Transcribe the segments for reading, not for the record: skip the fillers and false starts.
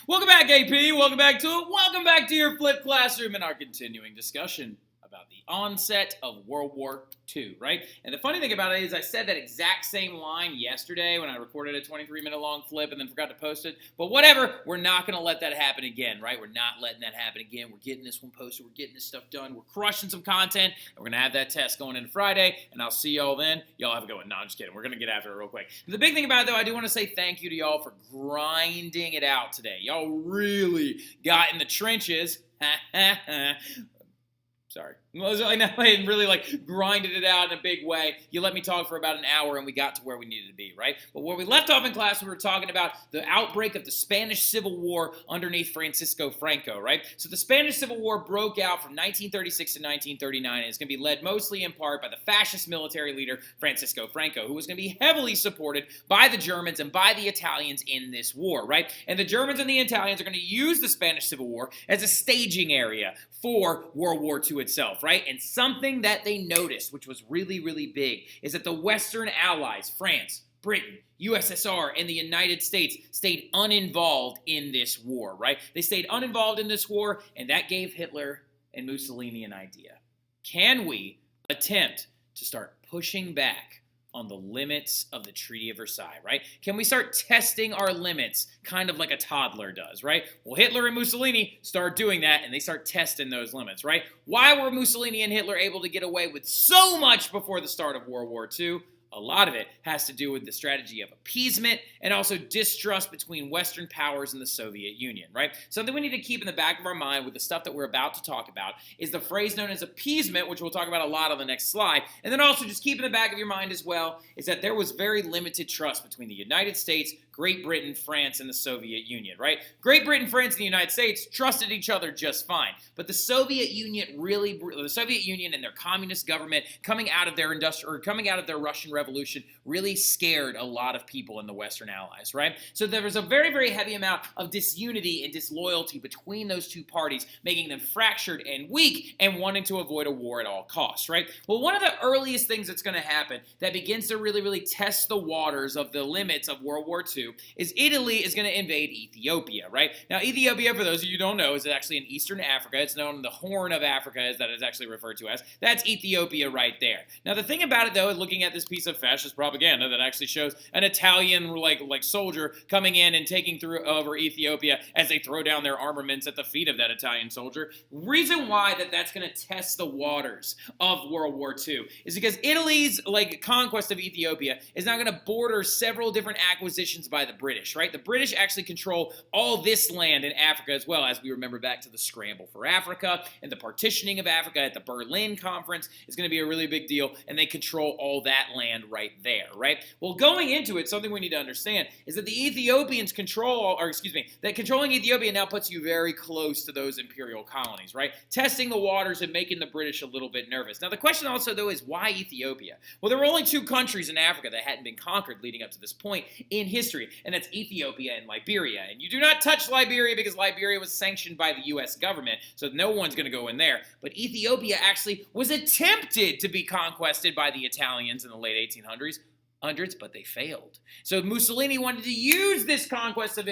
Welcome back, AP. Welcome back to it. Welcome back to your Flip Classroom and our continuing discussion about the onset of World War II, right? And the funny thing about it is I said that exact same line yesterday when I recorded a 23-minute long flip and then forgot to post it. But whatever, we're not going to let that happen again, right? We're not letting that happen again. We're getting this one posted. We're getting this stuff done. We're crushing some content. And we're going to have that test going into Friday. And I'll see y'all then. Y'all have a good one. No, I'm just kidding. We're going to get after it real quick. The big thing about it, though, I do want to say thank you to y'all for grinding it out today. Y'all really got in the trenches. Sorry. I really grinded it out in a big way. You let me talk for about an hour and we got to where we needed to be, right? But where we left off in class, we were talking about the outbreak of the Spanish Civil War underneath Francisco Franco, right? So the Spanish Civil War broke out from 1936 to 1939, and it's going to be led mostly in part by the fascist military leader Francisco Franco, who was going to be heavily supported by the Germans and by the Italians in this war, right? And the Germans and the Italians are going to use the Spanish Civil War as a staging area for World War II itself, right? And something that they noticed, which was really, really big, is that the Western allies, France, Britain, USSR, and the United States stayed uninvolved in this war, right? They stayed uninvolved in this war, and that gave Hitler and Mussolini an idea. Can we attempt to start pushing back on the limits of the Treaty of Versailles, right? Can we start testing our limits kind of like a toddler does, right? Well, Hitler and Mussolini start doing that, and they start testing those limits, right? Why were Mussolini and Hitler able to get away with so much before the start of World War II? A lot of it has to do with the strategy of appeasement and also distrust between Western powers and the Soviet Union, right? Something we need to keep in the back of our mind with the stuff that we're about to talk about is the phrase known as appeasement, which we'll talk about a lot on the next slide. And then also just keep in the back of your mind as well is that there was very limited trust between the United States, Great Britain, France, and the Soviet Union, right? Great Britain, France, and the United States trusted each other just fine. But the Soviet Union and their communist government coming out of their Russian Revolution really scared a lot of people in the Western Allies, right? So there was a very, very heavy amount of disunity and disloyalty between those two parties, making them fractured and weak and wanting to avoid a war at all costs, right? Well, one of the earliest things that's going to happen that begins to really, really test the waters of the limits of World War II is Italy is going to invade Ethiopia, right? Now, Ethiopia, for those of you who don't know, is actually in Eastern Africa. It's known the Horn of Africa, as that is actually referred to as. That's Ethiopia right there. Now, the thing about it, though, is looking at this piece of fascist propaganda that actually shows an Italian soldier coming in and taking over Ethiopia as they throw down their armaments at the feet of that Italian soldier. Reason why that's going to test the waters of World War II is because Italy's conquest of Ethiopia is now going to border several different acquisitions by the British, right? The British actually control all this land in Africa as well, as we remember back to the scramble for Africa and the partitioning of Africa at the Berlin Conference is going to be a really big deal, and they control all that land right there, right? Well, going into it, something we need to understand is that the Ethiopians that controlling Ethiopia now puts you very close to those imperial colonies, right? Testing the waters and making the British a little bit nervous. Now, the question also, though, is why Ethiopia? Well, there were only two countries in Africa that hadn't been conquered leading up to this point in history, and that's Ethiopia and Liberia. And you do not touch Liberia because Liberia was sanctioned by the U.S. government, so no one's going to go in there. But Ethiopia actually was attempted to be conquered by the Italians in the late 1800s, but they failed. So Mussolini wanted to use this conquest of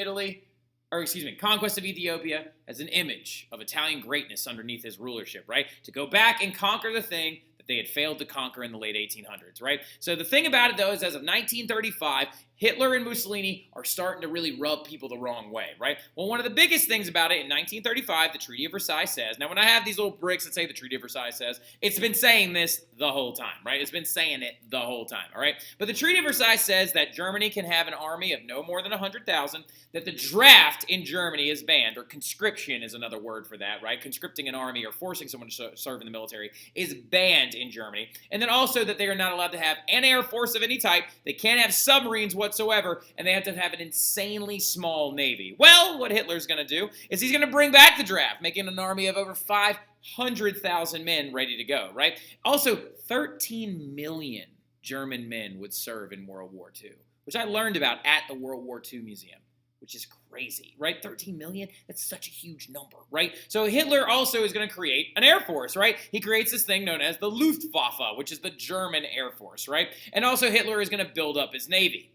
Ethiopia as an image of Italian greatness underneath his rulership, right? To go back and conquer the thing that they had failed to conquer in the late 1800s, right? So the thing about it, though, is as of 1935, Hitler and Mussolini are starting to really rub people the wrong way, right? Well, one of the biggest things about it in 1935, the Treaty of Versailles says, now when I have these little bricks that say the Treaty of Versailles says, it's been saying this the whole time, right? It's been saying it the whole time, all right? But the Treaty of Versailles says that Germany can have an army of no more than 100,000, that the draft in Germany is banned, or conscription is another word for that, right? Conscripting an army or forcing someone to serve in the military is banned in Germany. And then also that they are not allowed to have an air force of any type, they can't have submarines whatsoever, and they have to have an insanely small navy. Well, what Hitler's going to do is he's going to bring back the draft, making an army of over 500,000 men ready to go, right? Also, 13 million German men would serve in World War II, which I learned about at the World War II Museum, which is crazy, right? 13 million? That's such a huge number, right? So Hitler also is going to create an air force, right? He creates this thing known as the Luftwaffe, which is the German Air Force, right? And also Hitler is going to build up his navy.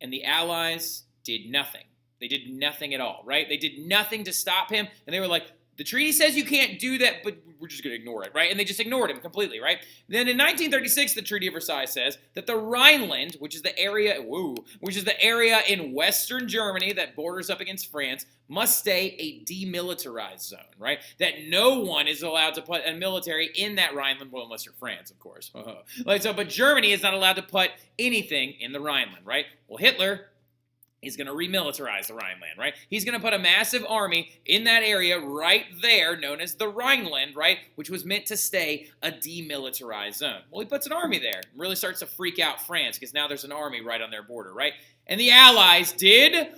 And the Allies did nothing. They did nothing at all, right? They did nothing to stop him, and they were like, the treaty says you can't do that, but we're just going to ignore it, right? And they just ignored him completely, right? Then in 1936, the Treaty of Versailles says that the Rhineland, which is the area in Western Germany that borders up against France, must stay a demilitarized zone, right? That no one is allowed to put a military in that Rhineland, well, unless you're France, of course. But Germany is not allowed to put anything in the Rhineland, right? Well, Hitler, he's going to remilitarize the Rhineland, right? He's going to put a massive army in that area right there, known as the Rhineland, right? Which was meant to stay a demilitarized zone. Well, he puts an army there and really starts to freak out France because now there's an army right on their border, right? And the Allies did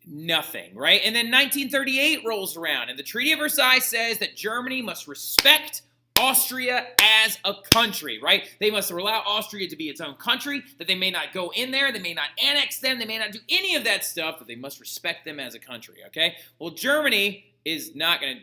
nothing, right? And then 1938 rolls around, and the Treaty of Versailles says that Germany must respect Austria as a country, right? They must allow Austria to be its own country, that they may not go in there, they may not annex them, they may not do any of that stuff, but they must respect them as a country, okay? Well, Germany is not going to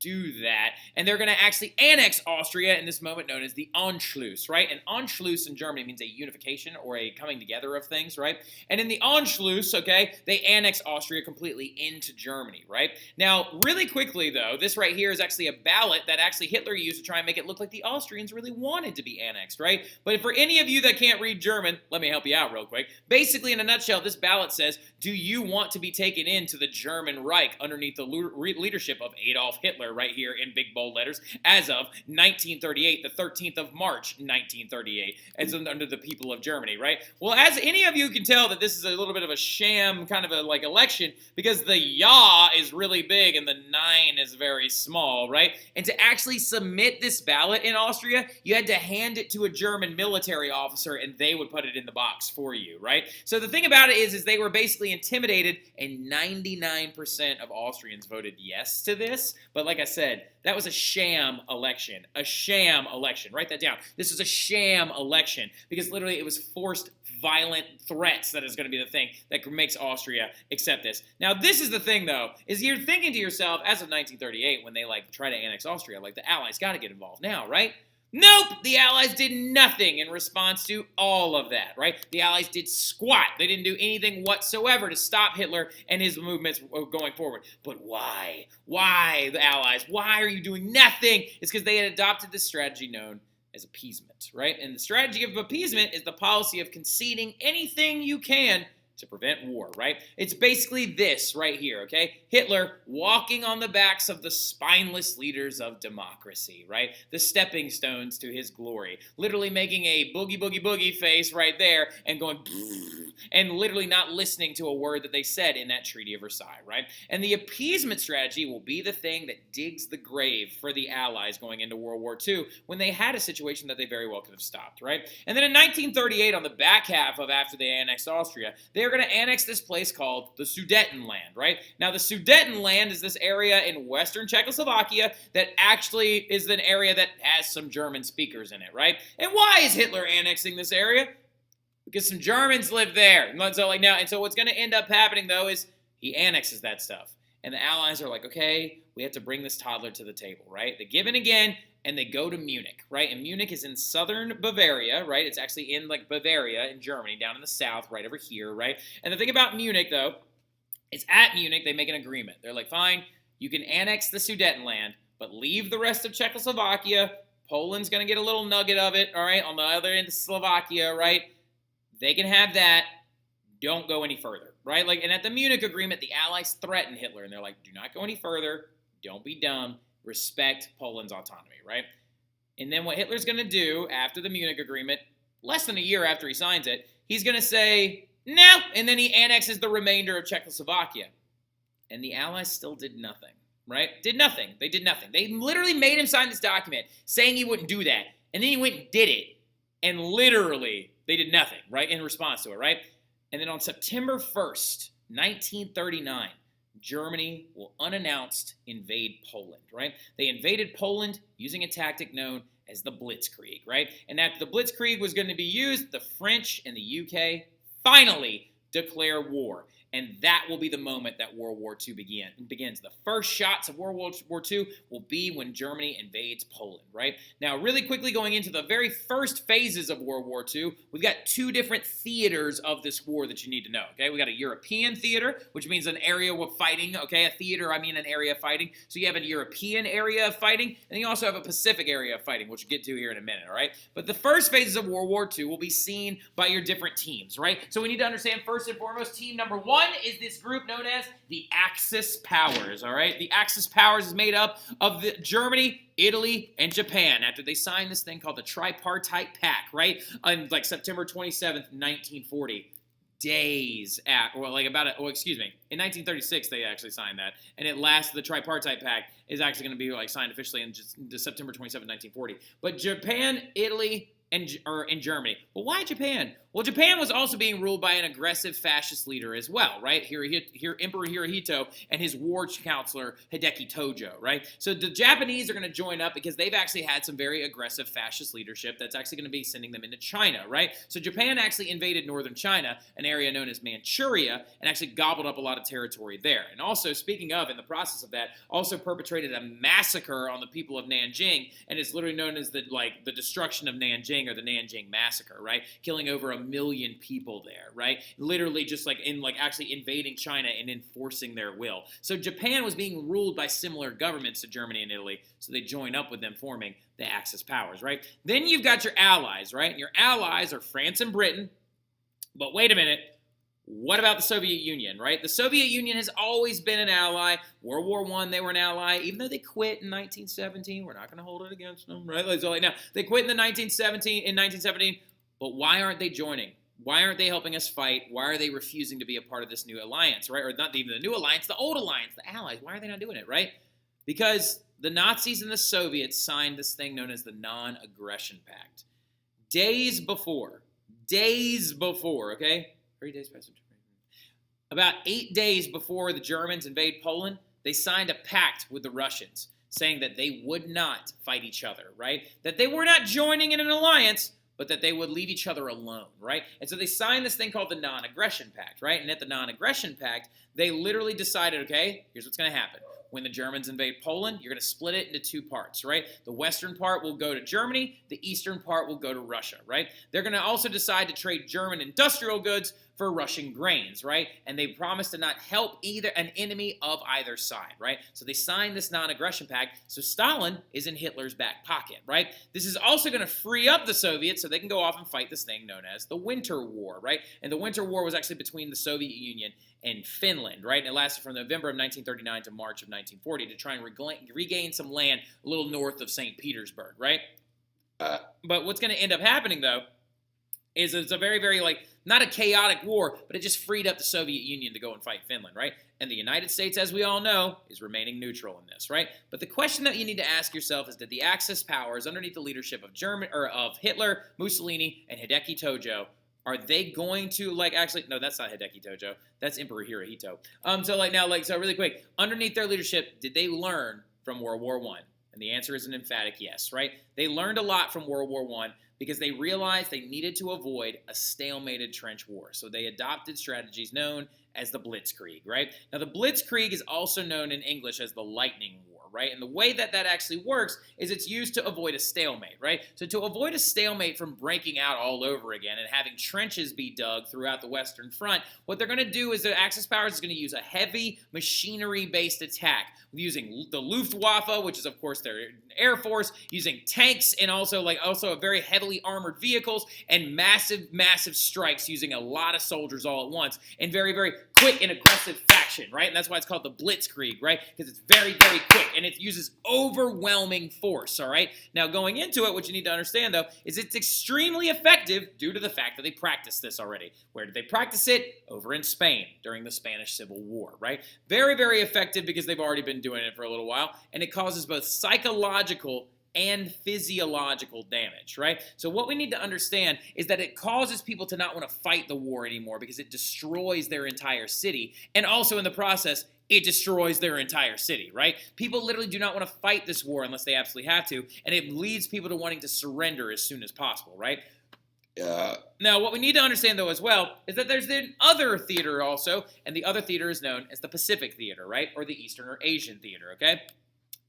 do that, and they're going to actually annex Austria in this moment known as the Anschluss, right? And Anschluss in Germany means a unification or a coming together of things, right? And in the Anschluss, okay, they annex Austria completely into Germany, right? Now, really quickly, though, this right here is actually a ballot that actually Hitler used to try and make it look like the Austrians really wanted to be annexed, right? But for any of you that can't read German, let me help you out real quick. Basically, in a nutshell, this ballot says, do you want to be taken into the German Reich underneath the leadership of Adolf Hitler, right here in big bold letters, as of 1938, the 13th of March, 1938, as under the people of Germany, right? Well, as any of you can tell that this is a little bit of a sham kind of a like election because the ja is really big and the 9 is very small, right? And to actually submit this ballot in Austria, you had to hand it to a German military officer and they would put it in the box for you, right? So the thing about it is they were basically intimidated, and 99% of Austrians voted yes to this. But like I said, that was a sham election. A sham election. Write that down. This was a sham election because literally it was forced violent threats that is going to be the thing that makes Austria accept this. Now, this is the thing, though, is you're thinking to yourself, as of 1938, when they try to annex Austria, the Allies got to get involved now, right? Nope, the Allies did nothing in response to all of that, right? The Allies did squat. They didn't do anything whatsoever to stop Hitler and his movements going forward. But why? Why, the Allies? Why are you doing nothing? It's because they had adopted this strategy known as appeasement, right? And the strategy of appeasement is the policy of conceding anything you can to prevent war, right? It's basically this right here, okay? Hitler walking on the backs of the spineless leaders of democracy, right? The stepping stones to his glory. Literally making a boogie, boogie, boogie face right there and going and literally not listening to a word that they said in that Treaty of Versailles, right? And the appeasement strategy will be the thing that digs the grave for the Allies going into World War II when they had a situation that they very well could have stopped, right? And then in 1938, on the back half of after they annexed Austria, they're going to annex this place called the Sudetenland, right? Now, the Sudetenland is this area in western Czechoslovakia that actually is an area that has some German speakers in it, right? And why is Hitler annexing this area? Because some Germans live there. And so what's going to end up happening, though, is he annexes that stuff. And the Allies are like, okay, we have to bring this toddler to the table, right? They give in again, and they go to Munich, right? And Munich is in southern Bavaria, right? It's actually in Bavaria in Germany, down in the south, right over here, right? And the thing about Munich, though, is at Munich, they make an agreement. They're like, fine, you can annex the Sudetenland, but leave the rest of Czechoslovakia. Poland's going to get a little nugget of it, all right? On the other end of Slovakia, right? They can have that. Don't go any further, right? And at the Munich agreement, the Allies threaten Hitler, and they're like, do not go any further. Don't be dumb. Respect Poland's autonomy, right? And then what Hitler's going to do after the Munich agreement, less than a year after he signs it, he's going to say, no, and then he annexes the remainder of Czechoslovakia. And the Allies still did nothing, right? Did nothing. They did nothing. They literally made him sign this document saying he wouldn't do that. And then he went and did it. And literally, they did nothing, right, in response to it, right? And then on September 1st, 1939, Germany will unannounced invade Poland, right? They invaded Poland using a tactic known as the Blitzkrieg, right? And after the Blitzkrieg was going to be used, the French and the UK finally declare war. and that will be the moment that World War II begins. The first shots of World War II will be when Germany invades Poland, right? Now, really quickly going into the very first phases of World War II, we've got two different theaters of this war that you need to know, okay? We got a European theater, which means an area of fighting, okay? A theater, I mean an area of fighting. So you have a European area of fighting, and you also have a Pacific area of fighting, which we'll get to here in a minute, all right? But the first phases of World War II will be seen by your different teams, right? So we need to understand first and foremost, team number one is this group known as the Axis powers, all right? The Axis powers is made up of Germany, Italy, and Japan after they signed this thing called the Tripartite Pact, right? On like September 27th, 1940. Days at, or like about it, excuse me, in 1936 they actually signed that, and it lasts, the Tripartite Pact is actually going to be like signed officially in just September 27, 1940. But Japan, Italy, and Germany. Well, why Japan? Well, Japan was also being ruled by an aggressive fascist leader as well, right? Emperor Hirohito and his war counselor, Hideki Tojo, right? So the Japanese are going to join up because they've actually had some very aggressive fascist leadership that's actually going to be sending them into China, right? So Japan actually invaded northern China, an area known as Manchuria, and actually gobbled up a lot of territory there. And also, speaking of, in the process of that, also perpetrated a massacre on the people of Nanjing, and it's literally known as the destruction of Nanjing, or the Nanjing Massacre, right? Killing over 1 million people there, right? Literally just actually invading China and enforcing their will. So Japan was being ruled by similar governments to Germany and Italy, so they join up with them, forming the Axis powers, right? Then you've got your allies, right? And your allies are France and Britain. But wait a minute. What about the Soviet Union, right? The Soviet Union has always been an ally. World War I, they were an ally. Even though they quit in 1917, we're not going to hold it against them, right? So now, they quit in 1917, but why aren't they joining? Why aren't they helping us fight? Why are they refusing to be a part of this new alliance, right? Or not even the new alliance, the old alliance, the allies. Why are they not doing it, right? Because the Nazis and the Soviets signed this thing known as the Non-Aggression Pact. Days before, okay? 3 days past. About 8 days before the Germans invade Poland, they signed a pact with the Russians saying that they would not fight each other, right? That they were not joining in an alliance, but that they would leave each other alone, right? And so they signed this thing called the Non-Aggression Pact, right? And at the Non-Aggression Pact, they literally decided, okay, here's what's going to happen. When the Germans invade Poland, you're going to split it into two parts, right? The western part will go to Germany. The eastern part will go to Russia, right? They're going to also decide to trade German industrial goods for Russian grains, right? And they promised to not help an enemy of either side, right? So they signed this Non-Aggression Pact, so Stalin is in Hitler's back pocket, right? This is also going to free up the Soviets so they can go off and fight this thing known as the Winter War, right? And the Winter War was actually between the Soviet Union and Finland, right? And it lasted from November of 1939 to March of 1940 to try and regain some land a little north of St. Petersburg, right? But what's going to end up happening, though, is it's a very, very, not a chaotic war, but it just freed up the Soviet Union to go and fight Finland, right? And the United States, as we all know, is remaining neutral in this, right? But the question that you need to ask yourself is, did the Axis powers, underneath the leadership of Hitler, Mussolini, and Hideki Tojo, are they going to, actually, no, that's not Hideki Tojo. That's Emperor Hirohito. So really quick, underneath their leadership, did they learn from World War I? And the answer is an emphatic yes, right? They learned a lot from World War I because they realized they needed to avoid a stalemated trench war. So they adopted strategies known as the Blitzkrieg, right? Now, the Blitzkrieg is also known in English as the Lightning War, right? And the way that actually works is it's used to avoid a stalemate, right? So to avoid a stalemate from breaking out all over again and having trenches be dug throughout the Western Front, what they're going to do is the Axis powers is going to use a heavy machinery-based attack using the Luftwaffe, which is, of course, their Air Force, using tanks and also a very heavily armored vehicles and massive strikes using a lot of soldiers all at once in very, very quick and aggressive fashion, right? And that's why it's called the Blitzkrieg, right? Because it's very, very quick and it uses overwhelming force, all right? Now, going into it, what you need to understand, though, is it's extremely effective due to the fact that they practiced this already. Where did they practice it? Over in Spain during the Spanish Civil War, right? Very, very effective because they've already been doing it for a little while, and it causes both psychological and physiological damage, right? So what we need to understand is that it causes people to not want to fight the war anymore because it destroys their entire city, and also in the process, it destroys their entire city, right? People literally do not want to fight this war unless they absolutely have to, and it leads people to wanting to surrender as soon as possible, right? Now, what we need to understand, though, as well, is that there's an other theater also, and the other theater is known as the Pacific Theater, right? Or the Eastern or Asian Theater, okay?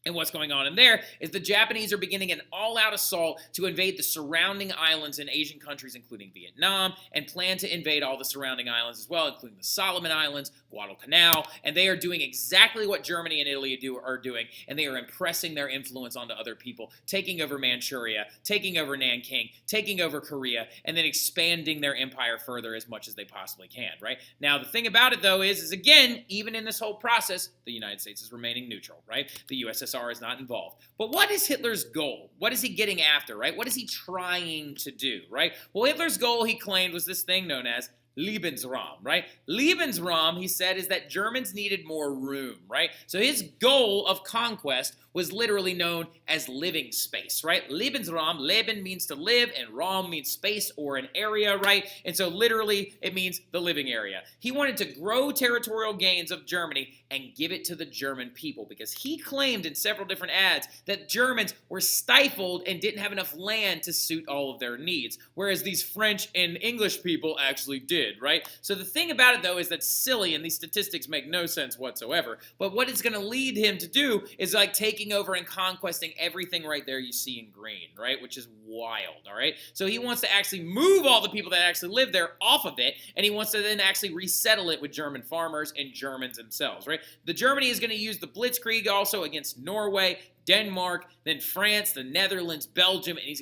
And what's going on in there is the Japanese are beginning an all-out assault to invade the surrounding islands in Asian countries, including Vietnam, and plan to invade all the surrounding islands as well, including the Solomon Islands, Guadalcanal, and they are doing exactly what Germany and Italy are doing, and they are impressing their influence onto other people, taking over Manchuria, taking over Nanking, taking over Korea, and then expanding their empire further as much as they possibly can, right? Now, the thing about it, though, is again, even in this whole process, the United States is remaining neutral, right? The USSR is not involved. But what is Hitler's goal? What is he getting after, right? What is he trying to do, right? Well, Hitler's goal, he claimed, was this thing known as Lebensraum, right? Lebensraum, he said, is that Germans needed more room, right? So his goal of conquest was literally known as living space, right? Lebensraum, Leben means to live, and Raum means space or an area, right? And so literally, it means the living area. He wanted to grow territorial gains of Germany and give it to the German people because he claimed in several different ads that Germans were stifled and didn't have enough land to suit all of their needs, whereas these French and English people actually did, right? So the thing about it, though, is that's silly, and these statistics make no sense whatsoever. But what it's going to lead him to do is like taking over and conquesting everything right there you see in green, right? Which is wild, all right? So he wants to actually move all the people that actually live there off of it, and he wants to then actually resettle it with German farmers and Germans themselves, right? The Germany is going to use the Blitzkrieg also against Norway, Denmark, then France, the Netherlands, Belgium, and he's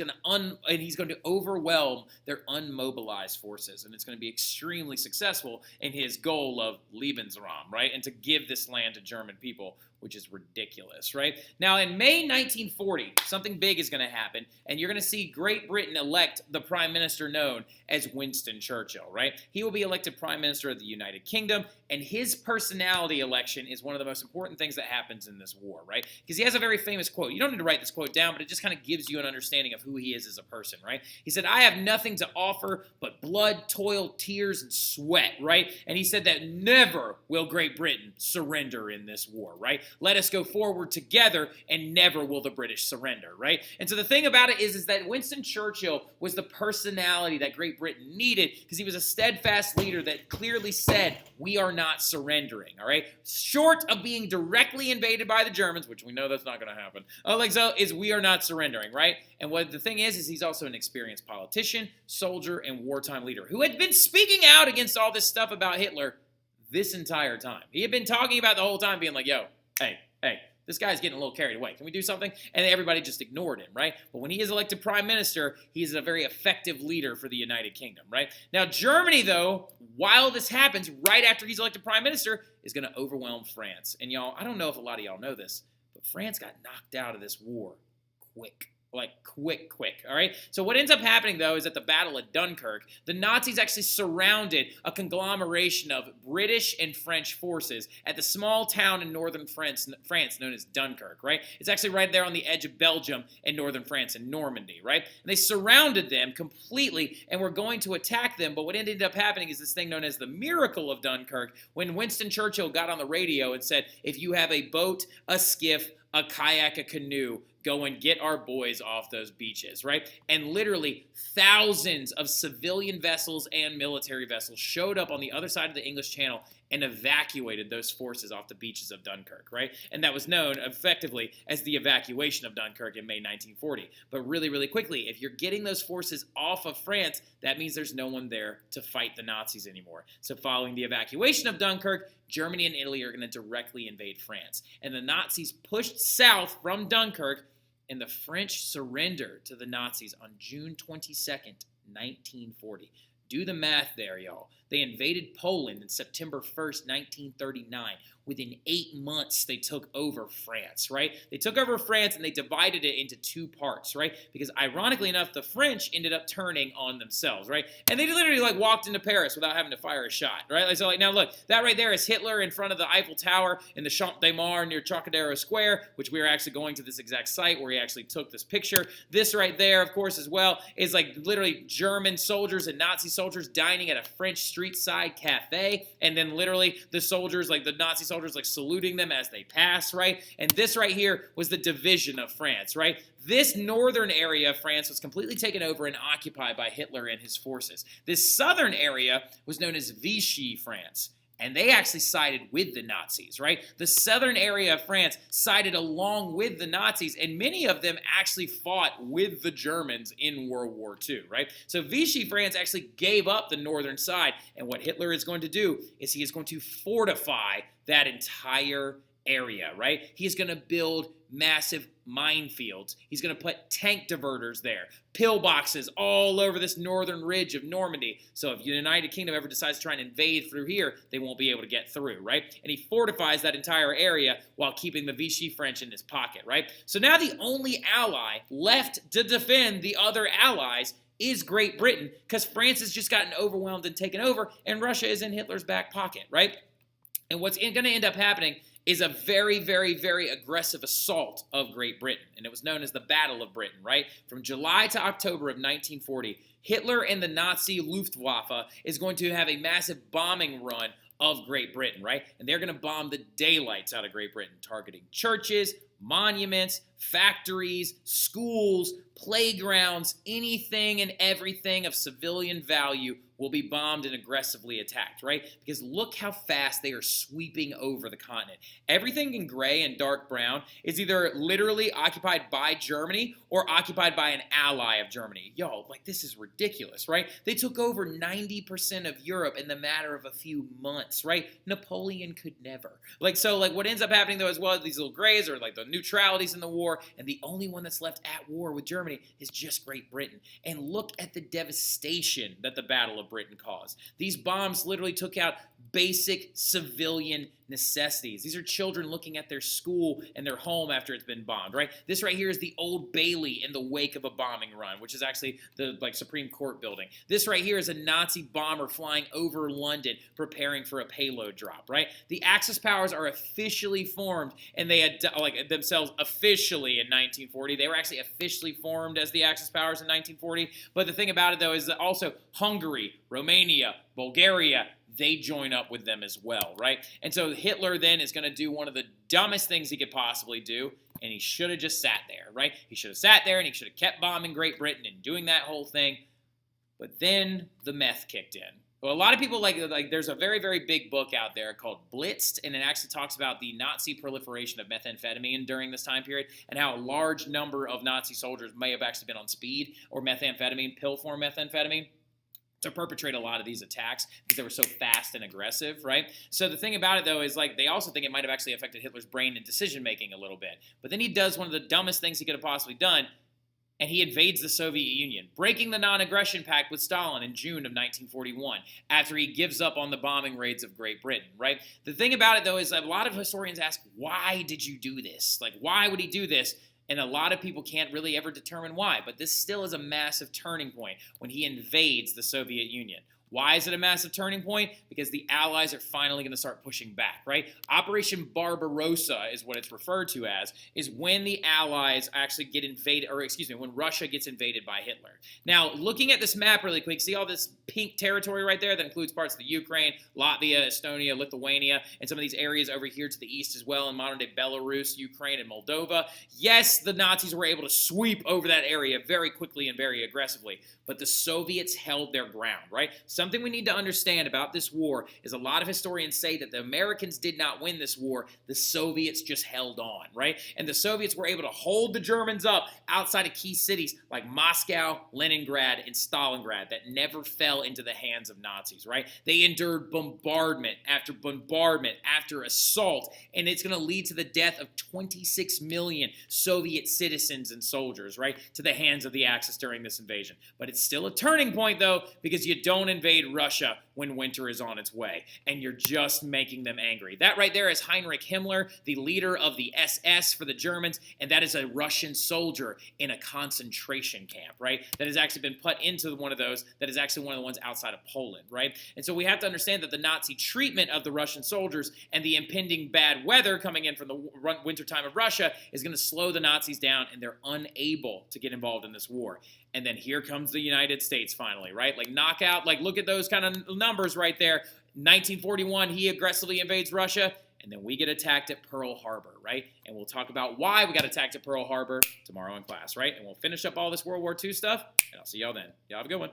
going to overwhelm their unmobilized forces, and it's going to be extremely successful in his goal of Lebensraum, right? And to give this land to German people, which is ridiculous, right? Now, in May 1940, something big is going to happen, and you're going to see Great Britain elect the prime minister known as Winston Churchill, right? He will be elected prime minister of the United Kingdom, and his personality election is one of the most important things that happens in this war, right? Because he has a very famous quote. You don't need to write this quote down, but it just kind of gives you an understanding of who he is as a person, right? He said, "I have nothing to offer but blood, toil, tears, and sweat," right? And he said that never will Great Britain surrender in this war, right? Let us go forward together, and never will the British surrender, right? And so the thing about it is that Winston Churchill was the personality that Great Britain needed because he was a steadfast leader that clearly said, we are not surrendering, all right? Short of being directly invaded by the Germans, which we know that's not going to happen, is we are not surrendering, right? And what the thing is he's also an experienced politician, soldier, and wartime leader who had been speaking out against all this stuff about Hitler this entire time. He had been talking about the whole time being like, yo, hey, this guy's getting a little carried away. Can we do something? And everybody just ignored him, right? But when he is elected prime minister, he's a very effective leader for the United Kingdom, right? Now, Germany, though, while this happens, right after he's elected prime minister, is going to overwhelm France. And y'all, I don't know if a lot of y'all know this, but France got knocked out of this war quick. Like, quick, all right? So what ends up happening, though, is at the Battle of Dunkirk, the Nazis actually surrounded a conglomeration of British and French forces at the small town in northern France known as Dunkirk, right? It's actually right there on the edge of Belgium and northern France in Normandy, right? And they surrounded them completely and were going to attack them, but what ended up happening is this thing known as the Miracle of Dunkirk, when Winston Churchill got on the radio and said, if you have a boat, a skiff, a kayak, a canoe, go and get our boys off those beaches, right? And literally thousands of civilian vessels and military vessels showed up on the other side of the English Channel and evacuated those forces off the beaches of Dunkirk, right? And that was known effectively as the evacuation of Dunkirk in May 1940. But really, really quickly, if you're getting those forces off of France, that means there's no one there to fight the Nazis anymore. So following the evacuation of Dunkirk, Germany and Italy are going to directly invade France. And the Nazis pushed south from Dunkirk, and the French surrendered to the Nazis on June 22nd, 1940. Do the math there, y'all. They invaded Poland on September 1st, 1939. Within 8 months, they took over France, right? They took over France and they divided it into two parts, right? Because ironically enough, the French ended up turning on themselves, right? And they literally like walked into Paris without having to fire a shot, right? Like, so like now look, that right there is Hitler in front of the Eiffel Tower in the Champ de Mars near Trocadero Square, which we are actually going to this exact site where he actually took this picture. This right there, of course, as well, is like literally German soldiers and Nazi soldiers dining at a French street street side cafe, and then literally the soldiers, like the Nazi soldiers, like saluting them as they pass, right? And this right here was the division of France, right? This northern area of France was completely taken over and occupied by Hitler and his forces. This southern area was known as Vichy France, and they actually sided with the Nazis, right? The southern area of France sided along with the Nazis, and many of them actually fought with the Germans in World War II, right? So Vichy France actually gave up the northern side, and what Hitler is going to do is he is going to fortify that entire area, right? He's going to build massive minefields. He's going to put tank diverters there, pillboxes all over this northern ridge of Normandy. So if the United Kingdom ever decides to try and invade through here, they won't be able to get through, right? And he fortifies that entire area while keeping the Vichy French in his pocket, right? So now the only ally left to defend the other allies is Great Britain, because France has just gotten overwhelmed and taken over, and Russia is in Hitler's back pocket, right? And what's going to end up happening is a very, very, very aggressive assault of Great Britain. And it was known as the Battle of Britain, right? From July to October of 1940, Hitler and the Nazi Luftwaffe is going to have a massive bombing run of Great Britain, right? And they're going to bomb the daylights out of Great Britain, targeting churches, monuments, factories, schools, playgrounds, anything and everything of civilian value will be bombed and aggressively attacked, right? Because look how fast they are sweeping over the continent. Everything in gray and dark brown is either literally occupied by Germany or occupied by an ally of Germany. Yo, like this is ridiculous, right? They took over 90% of Europe in the matter of a few months, right? Napoleon could never. So what ends up happening though as well, these little grays are like the neutralities in the war, and the only one that's left at war with Germany is just Great Britain. And look at the devastation that the Battle of Britain caused. These bombs literally took out basic civilian necessities. These are children looking at their school and their home after it's been bombed, right? This right here is the Old Bailey in the wake of a bombing run, which is actually the Supreme Court building. This right here is a Nazi bomber flying over London preparing for a payload drop, right? The Axis powers are officially formed, and they had themselves officially in 1940. They were actually officially formed as the Axis powers in 1940. But the thing about it though is that also Hungary, Romania, Bulgaria, they join up with them as well, right? And so Hitler then is going to do one of the dumbest things he could possibly do, and he should have just sat there, right? He should have sat there and he should have kept bombing Great Britain and doing that whole thing. But then the meth kicked in. Well, a lot of people there's a very, very big book out there called Blitzed, and it actually talks about the Nazi proliferation of methamphetamine during this time period and how a large number of Nazi soldiers may have actually been on speed or methamphetamine, pill form methamphetamine, to perpetrate a lot of these attacks because they were so fast and aggressive, right? So the thing about it, though, is they also think it might have actually affected Hitler's brain and decision-making a little bit. But then he does one of the dumbest things he could have possibly done, and he invades the Soviet Union, breaking the non-aggression pact with Stalin in June of 1941 after he gives up on the bombing raids of Great Britain, right? The thing about it, though, is a lot of historians ask, why did you do this? Why would he do this? And a lot of people can't really ever determine why, but this still is a massive turning point when he invades the Soviet Union. Why is it a massive turning point? Because the Allies are finally going to start pushing back, right? Operation Barbarossa is what it's referred to as, is when the Allies actually get invaded, when Russia gets invaded by Hitler. Now, looking at this map really quick, see all this pink territory right there that includes parts of the Ukraine, Latvia, Estonia, Lithuania, and some of these areas over here to the east as well in modern-day Belarus, Ukraine, and Moldova. Yes, the Nazis were able to sweep over that area very quickly and very aggressively, but the Soviets held their ground, right? Something we need to understand about this war is a lot of historians say that the Americans did not win this war. The Soviets just held on, right? And the Soviets were able to hold the Germans up outside of key cities like Moscow, Leningrad, and Stalingrad that never fell into the hands of Nazis, right? They endured bombardment after assault, and it's going to lead to the death of 26 million Soviet citizens and soldiers, right, to the hands of the Axis during this invasion. But it's still a turning point, though, because you don't invade Russia when winter is on its way, and you're just making them angry. That right there is Heinrich Himmler, the leader of the SS for the Germans, and that is a Russian soldier in a concentration camp, right? That has actually been put into one of those, that is actually one of the ones outside of Poland, right? And so we have to understand that the Nazi treatment of the Russian soldiers and the impending bad weather coming in from the winter time of Russia is going to slow the Nazis down, and they're unable to get involved in this war. And then here comes the United States finally, right? Knockout, look at those kind of numbers. numbers right there. 1941, he aggressively invades Russia, and then we get attacked at Pearl Harbor, right? And we'll talk about why we got attacked at Pearl Harbor tomorrow in class, right? And we'll finish up all this World War II stuff, and I'll see y'all then. Y'all have a good one.